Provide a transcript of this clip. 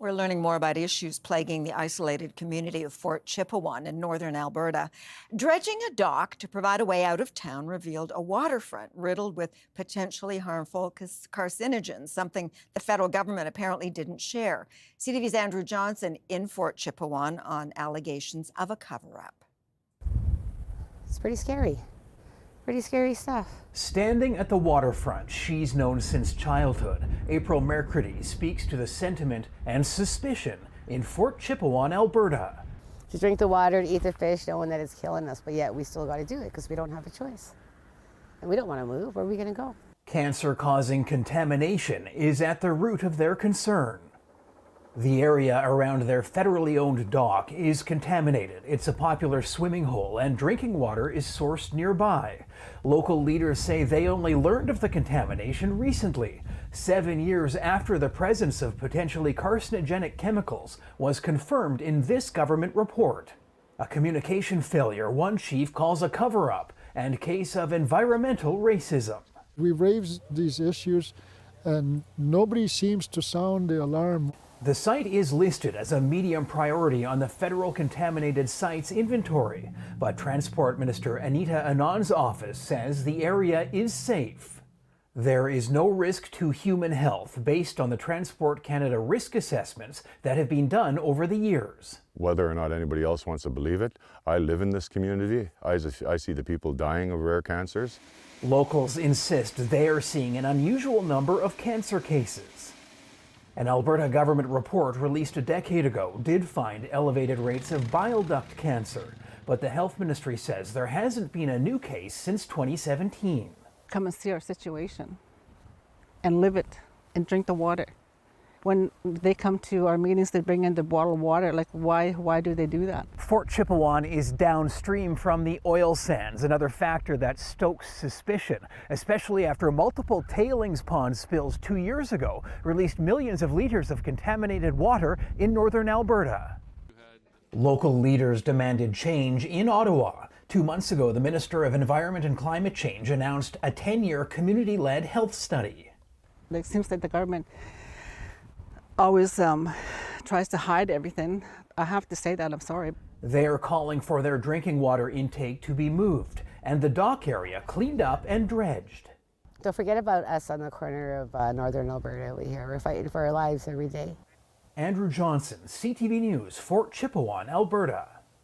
We're learning more about issues plaguing the isolated community of Fort Chipewyan in northern Alberta. Dredging a dock to provide a way out of town revealed a waterfront riddled with potentially harmful carcinogens, something the federal government apparently didn't share. CTV's Andrew Johnson in Fort Chipewyan on allegations of a cover-up. It's pretty scary. Pretty scary stuff. Standing at the waterfront she's known since childhood, April Mercredi speaks to the sentiment and suspicion in Fort Chipewyan, Alberta. To drink the water, to eat the fish, knowing that it's killing us, but yet we still got to do it because we don't have a choice. And we don't want to move. Where are we going to go? Cancer-causing contamination is at the root of their concern. The area around their federally owned dock is contaminated. It's a popular swimming hole and drinking water is sourced nearby. Local leaders say they only learned of the contamination recently, 7 years after the presence of potentially carcinogenic chemicals was confirmed in this government report. A communication failure one chief calls a cover-up and case of environmental racism. We raised these issues and nobody seems to sound the alarm. The site is listed as a medium priority on the federal contaminated sites inventory, but Transport Minister Anita Anand's office says the area is safe. There is no risk to human health based on the Transport Canada risk assessments that have been done over the years. Whether or not anybody else wants to believe it, I live in this community. I see the people dying of rare cancers. Locals insist they are seeing an unusual number of cancer cases. An Alberta government report released a decade ago did find elevated rates of bile duct cancer, but the health ministry says there hasn't been a new case since 2017. Come and see our situation and live it and drink the water. When they come to our meetings, they bring in the bottled water. Like, why do they do that? Fort Chipewyan is downstream from the oil sands, another factor that stokes suspicion, especially after multiple tailings pond spills 2 years ago released millions of liters of contaminated water in northern Alberta. Local leaders demanded change in Ottawa. 2 months ago, the Minister of Environment and Climate Change announced a 10-year community-led health study. It seems like the government always tries to hide everything. I have to say that, I'm sorry. They are calling for their drinking water intake to be moved and the dock area cleaned up and dredged. Don't forget about us on the corner of northern Alberta over here. We're fighting for our lives every day. Andrew Johnson, CTV News, Fort Chipewyan, Alberta.